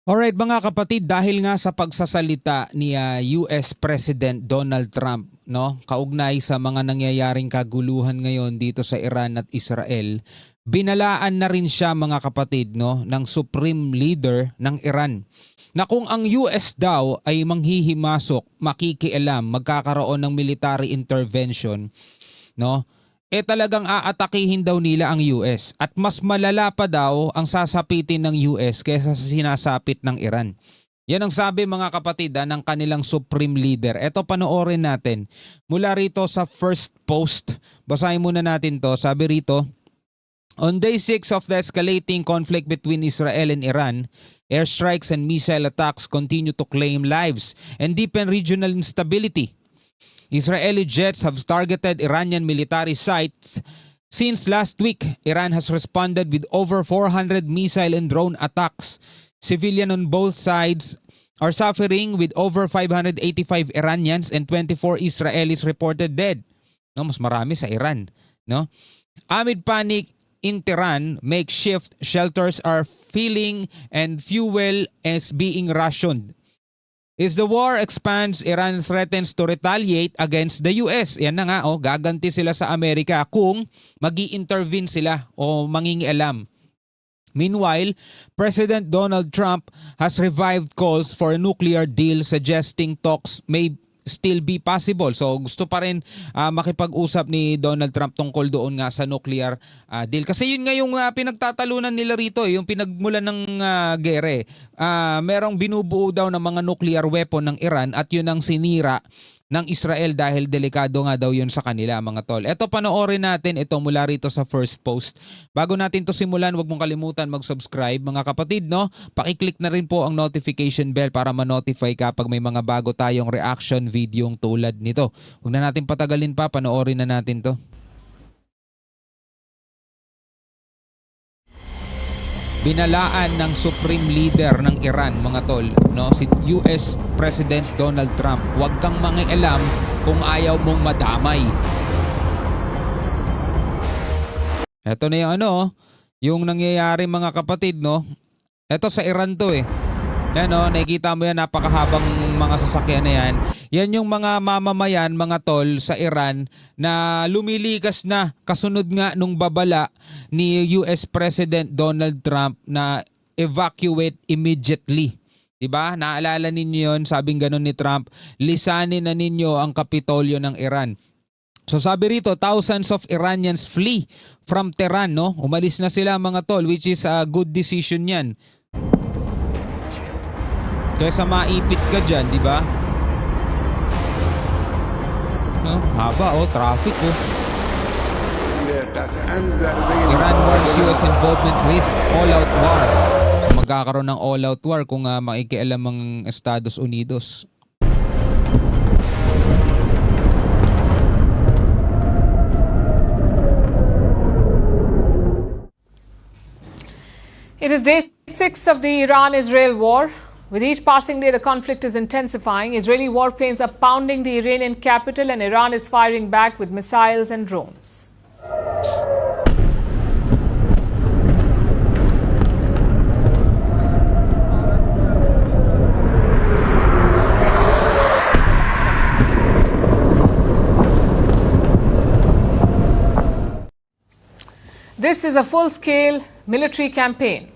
Alright mga kapatid, dahil nga sa pagsasalita ni US President Donald Trump, no, kaugnay sa mga nangyayaring kaguluhan ngayon dito sa Iran at Israel, binalaan na rin siya mga kapatid, no, ng Supreme Leader ng Iran na kung ang US daw ay manghihimasok, makikialam, magkakaroon ng military intervention, no, talagang aatakihin daw nila ang US at mas malala pa daw ang sasapitin ng US kaysa sa sinasapit ng Iran. Yan ang sabi mga kapatid ng kanilang Supreme Leader. Ito panoorin natin mula rito sa first post. Basahin muna natin to. Sabi rito, on day 6 of the escalating conflict between Israel and Iran, airstrikes and missile attacks continue to claim lives and deepen regional instability. Israeli jets have targeted Iranian military sites. Since last week, Iran has responded with over 400 missile and drone attacks. Civilians on both sides are suffering with over 585 Iranians and 24 Israelis reported dead. No, mas marami sa Iran. No? Amid panic in Tehran, makeshift shelters are filling and fuel is being rationed. As the war expands, Iran threatens to retaliate against the US. Yan na nga, gaganti sila sa Amerika kung magi-intervene sila o mangingialam. Meanwhile, President Donald Trump has revived calls for a nuclear deal, suggesting talks may still be possible. So gusto pa rin makipag-usap ni Donald Trump tungkol doon nga sa nuclear deal. Kasi yun nga yung pinagtatalunan nila rito, yung pinagmulan ng gere. Merong binubuo daw ng mga nuclear weapon ng Iran at yun ang sinira ng Israel dahil delikado nga daw yun sa kanila mga tol. Ito panoorin natin ito mula rito sa first post. Bago natin to simulan, huwag mong kalimutan mag-subscribe mga kapatid, no? Paki-click na rin po ang notification bell para ma-notify ka pag may mga bago tayong reaction video tulad nito. Huwag na natin patagalin pa, panoorin na natin to. Binalaan ng Supreme Leader ng Iran mga tol, no, si US President Donald Trump, huwag kang mangialam kung ayaw mong madamay. Ito na yung yung nangyayari mga kapatid, no. Ito sa Iran to Yan nakikita mo yan, napakahabang mga sasakyan na yan. Yan yung mga mamamayan, mga tol sa Iran na lumilikas na kasunod nga nung babala ni US President Donald Trump na evacuate immediately. Diba? Naalala ninyo yun, sabing ganun ni Trump, lisanin na ninyo ang Kapitolyo ng Iran. So sabi rito, thousands of Iranians flee from Tehran, no? Umalis na sila mga tol, which is a good decision yan. Kaysa maipit ka dyan, di ba? Haba traffic Iran warns US involvement risk all-out war. So magkakaroon ng all-out war kung makikialam ang Estados Unidos. It is day 6 of the Iran-Israel war. With each passing day, the conflict is intensifying. Israeli warplanes are pounding the Iranian capital and Iran is firing back with missiles and drones. This is a full-scale military campaign.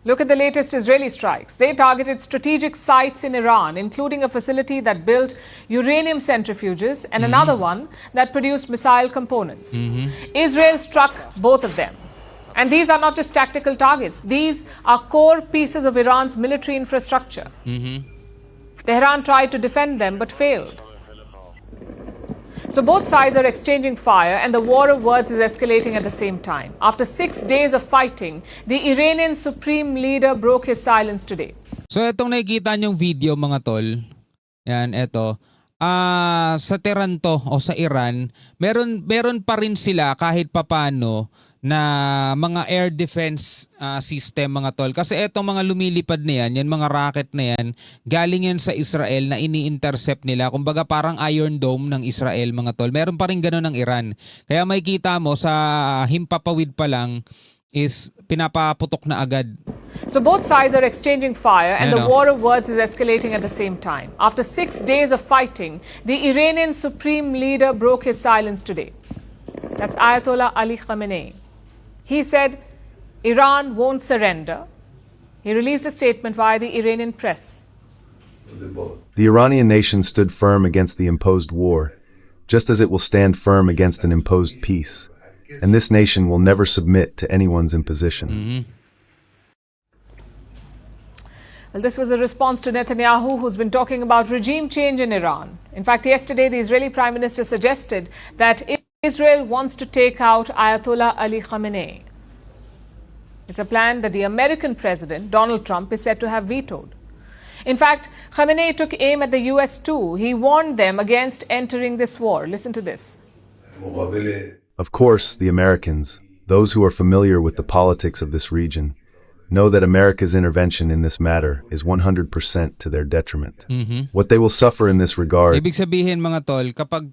Look at the latest Israeli strikes. They targeted strategic sites in Iran, including a facility that built uranium centrifuges and another one that produced missile components. Israel struck both of them. And these are not just tactical targets. These are core pieces of Iran's military infrastructure. Tehran tried to defend them but failed. So both sides are exchanging fire and the war of words is escalating at the same time. After 6 days of fighting, the Iranian supreme leader broke his silence today. So itong nakikita niyong video mga tol, yan, ito. Sa Tehran to o sa Iran, meron pa rin sila kahit papano na mga air defense system mga tol. Kasi etong mga lumilipad na yan mga rocket na yan, galing yan sa Israel na ini-intercept nila. Kumbaga parang Iron Dome ng Israel mga tol. Meron pa rin gano'n ng Iran. Kaya makikita mo sa himpapawid pa lang, is pinapaputok na agad. So both sides are exchanging fire and the Ano? war of words is escalating at the same time. After 6 days of fighting, the Iranian supreme leader broke his silence today. That's Ayatollah Ali Khamenei. He said Iran won't surrender. He released a statement via the Iranian press. The Iranian nation stood firm against the imposed war, just as it will stand firm against an imposed peace. And this nation will never submit to anyone's imposition. Well, this was a response to Netanyahu, who's been talking about regime change in Iran. In fact, yesterday, the Israeli Prime Minister suggested that Israel wants to take out Ayatollah Ali Khamenei. It's a plan that the American president, Donald Trump, is said to have vetoed. In fact, Khamenei took aim at the US too. He warned them against entering this war. Listen to this. Of course, the Americans, those who are familiar with the politics of this region, know that America's intervention in this matter is 100% to their detriment. What they will suffer in this regard Ibig sabihin mga tol, kapag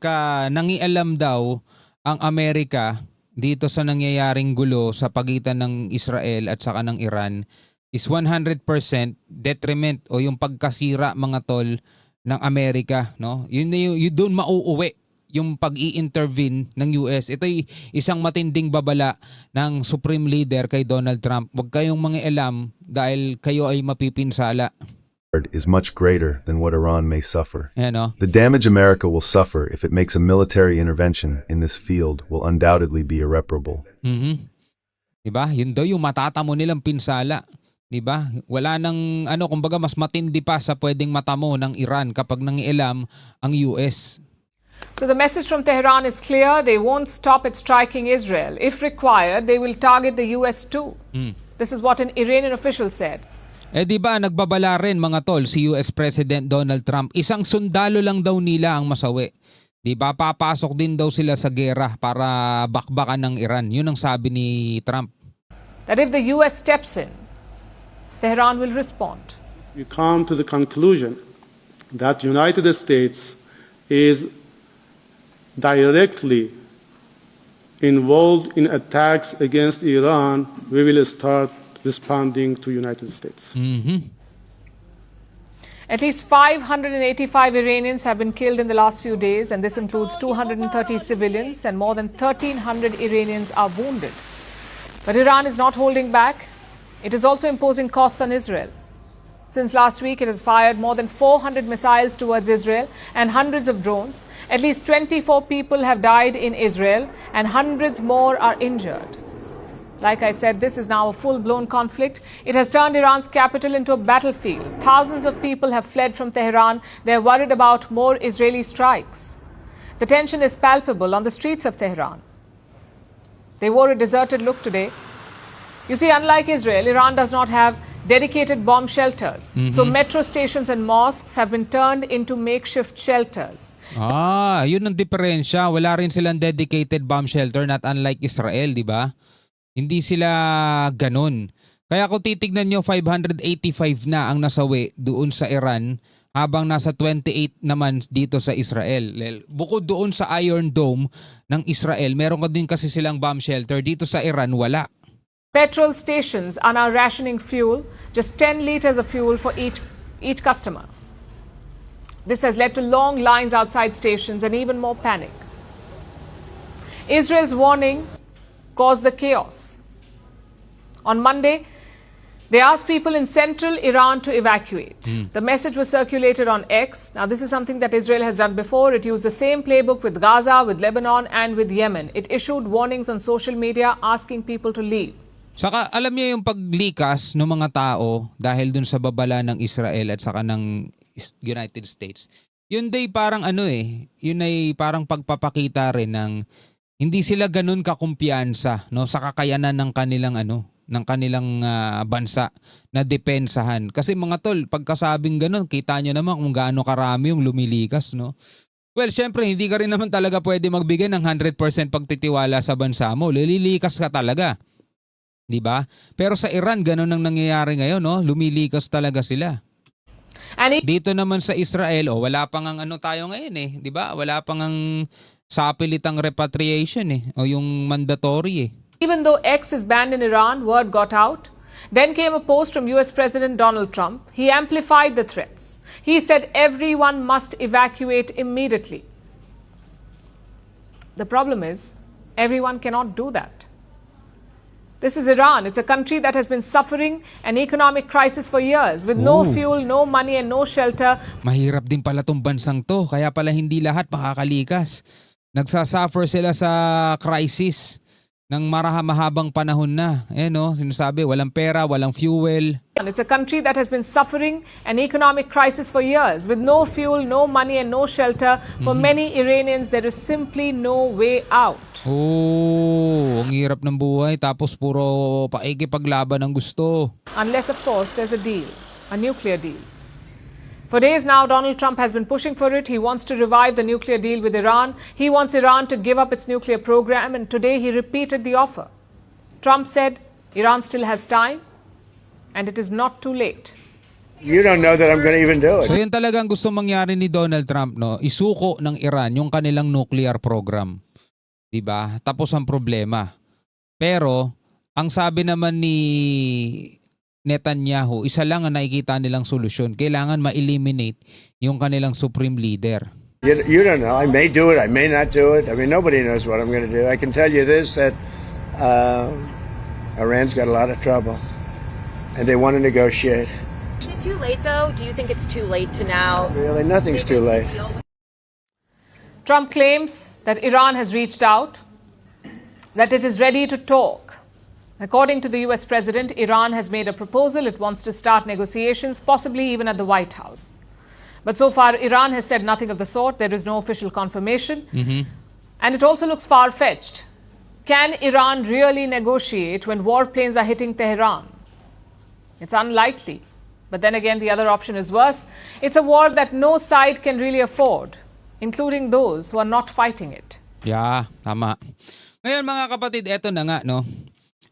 nangialam daw ang Amerika dito sa nangyayaring gulo sa pagitan ng Israel at saka ng Iran is 100% detriment o yung pagkasira mga tol ng Amerika, no? Yun doon mauuwi yung pag-i-intervene ng US. Ito'y isang matinding babala ng Supreme Leader kay Donald Trump. Huwag kayong mangialam dahil kayo ay mapipinsala. is much greater than what Iran may suffer. Ayan, no? The damage America will suffer if it makes a military intervention in this field will undoubtedly be irreparable. Diba? Yun daw yung matatamo nilang pinsala. Diba? Wala nang kumbaga mas matindi pa sa pwedeng matamo ng Iran kapag nangialam ang US. So the message from Tehran is clear. They won't stop at striking Israel. If required, they will target the US too. This is what an Iranian official said. Di ba nagbabala rin mga tol si US President Donald Trump, isang sundalo lang daw nila ang masawi. Di ba papasok din daw sila sa gera para bakbakan ng Iran. Yun ang sabi ni Trump. That if the US steps in, Tehran will respond. We come to the conclusion that United States is directly involved in attacks against Iran, we will start responding to United States. At least 585 Iranians have been killed in the last few days, and this includes 230 civilians, and more than 1,300 Iranians are wounded. But Iran is not holding back. It is also imposing costs on Israel. Since last week, it has fired more than 400 missiles towards Israel and hundreds of drones. At least 24 people have died in Israel, and hundreds more are injured. Like I said, this is now a full-blown conflict. It has turned Iran's capital into a battlefield. Thousands of people have fled from Tehran. They're worried about more Israeli strikes. The tension is palpable on the streets of Tehran. They wore a deserted look today. You see, unlike Israel, Iran does not have dedicated bomb shelters. So metro stations and mosques have been turned into makeshift shelters. Yun ang diferensya. Wala rin silang dedicated bomb shelter, not unlike Israel, di ba? Hindi sila ganun. Kaya kung titignan nyo, 585 na ang nasawi doon sa Iran, habang nasa 28 naman dito sa Israel. Bukod doon sa Iron Dome ng Israel, meron ka din kasi silang bomb shelter. Dito sa Iran, wala. Petrol stations are now rationing fuel, just 10 liters of fuel for each customer. This has led to long lines outside stations and even more panic. Israel's warning caused the chaos. On Monday, they asked people in central Iran to evacuate. The message was circulated on X. Now, this is something that Israel has done before. It used the same playbook with Gaza, with Lebanon, and with Yemen. It issued warnings on social media asking people to leave. Saka alam niyo yung paglikas ng mga tao dahil dun sa babala ng Israel at saka ng United States. Yun day parang yun ay parang pagpapakita rin ng hindi sila ganun kakumpiyansa, no, sa kakayanan ng kanilang bansa na depensahan. Kasi mga tol, pagkasabing ganun, kita nyo naman kung gaano karami yung lumilikas, no. Well, syempre hindi ka rin naman talaga pwede magbigay ng 100% pagtitiwala sa bansa mo. Lilikas ka talaga. 'Di ba? Pero sa Iran ganun ang nangyayari ngayon, no? Lumilikas talaga sila. Dito naman sa Israel, wala pang ang tayo ngayon 'di ba? Wala pang ang sapilitang repatriation o yung mandatory Even though X is banned in Iran, word got out. Then came a post from US President Donald Trump. He amplified the threats. He said everyone must evacuate immediately. The problem is, everyone cannot do that. This is Iran. It's a country that has been suffering an economic crisis for years with no fuel, no money, and no shelter. Mahirap din pala tong bansang to, kaya pala hindi lahat makakalikas. Nagsasuffer sila sa crisis ng mahabang panahon na. Sinasabi, walang pera, walang fuel. It's a country that has been suffering an economic crisis for years with no fuel, no money, and no shelter. For many Iranians, there is simply no way out. Ang hirap ng buhay, tapos puro paikipaglaban ang gusto. Unless, of course, there's a deal, a nuclear deal. For days now, Donald Trump has been pushing for it. He wants to revive the nuclear deal with Iran. He wants Iran to give up its nuclear program, and today he repeated the offer. Trump said Iran still has time, and it is not too late. You don't know that I'm going to even do it. So yan talagang gusto mangyari ni Donald Trump, no? Isuko ng Iran yung kanilang nuclear program. 'Di ba? Tapos ang problema. Pero ang sabi naman ni Netanyahu, isa lang ang nakikita nilang solusyon. Kailangan ma-eliminate yung kanilang supreme leader. You don't know. I may do it. I may not do it. I mean, nobody knows what I'm going to do. I can tell you this, that Iran's got a lot of trouble, and they want to negotiate. Is it too late, though? Do you think it's too late to now? Really, nothing's too late. Trump claims that Iran has reached out, that it is ready to talk. According to the US president, Iran has made a proposal. It wants to start negotiations, possibly even at the White House. But so far, Iran has said nothing of the sort. There is no official confirmation. And it also looks far-fetched. Can Iran really negotiate when warplanes are hitting Tehran? It's unlikely. But then again, the other option is worse. It's a war that no side can really afford, including those who are not fighting it. Yeah, tama. Ngayon mga kapatid, eto na nga, no?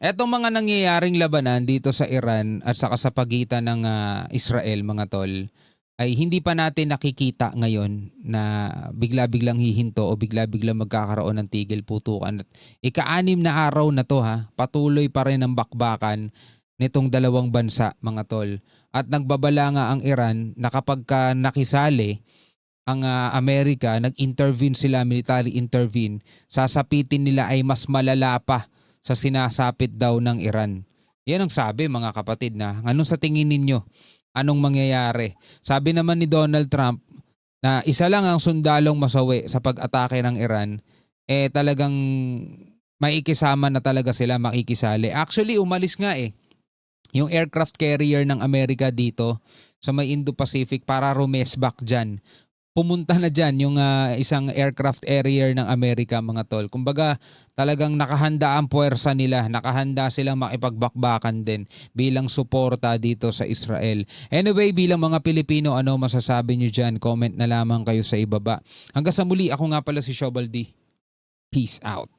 Etong mga nangyayaring labanan dito sa Iran at saka sa pagitan ng Israel, mga tol, ay hindi pa natin nakikita ngayon na bigla-biglang hihinto o bigla-biglang magkakaroon ng tigil putukan. At ika-6 na araw na to, patuloy pa rin ang bakbakan nitong dalawang bansa, mga tol. At nagbabala nga ang Iran na kapag nakisali ang Amerika, nag-intervene sila, military intervene, sasapitin nila ay mas malala pa sa sinasapit daw ng Iran. Yan ang sabi, mga kapatid, na anong sa tingin ninyo? Anong mangyayari? Sabi naman ni Donald Trump na isa lang ang sundalong masawi sa pag-atake ng Iran, talagang maikisama na talaga sila, makikisali. Actually, umalis nga yung aircraft carrier ng Amerika dito sa may Indo-Pacific para rumesbak dyan. Pumunta na dyan yung isang aircraft carrier ng Amerika, mga tol. Kumbaga, talagang nakahanda ang puwersa nila. Nakahanda silang makipagbakbakan din bilang suporta dito sa Israel. Anyway, bilang mga Pilipino, ano masasabi nyo dyan? Comment na lamang kayo sa ibaba. Hanggang sa muli, ako nga pala si Shobaldi. Peace out.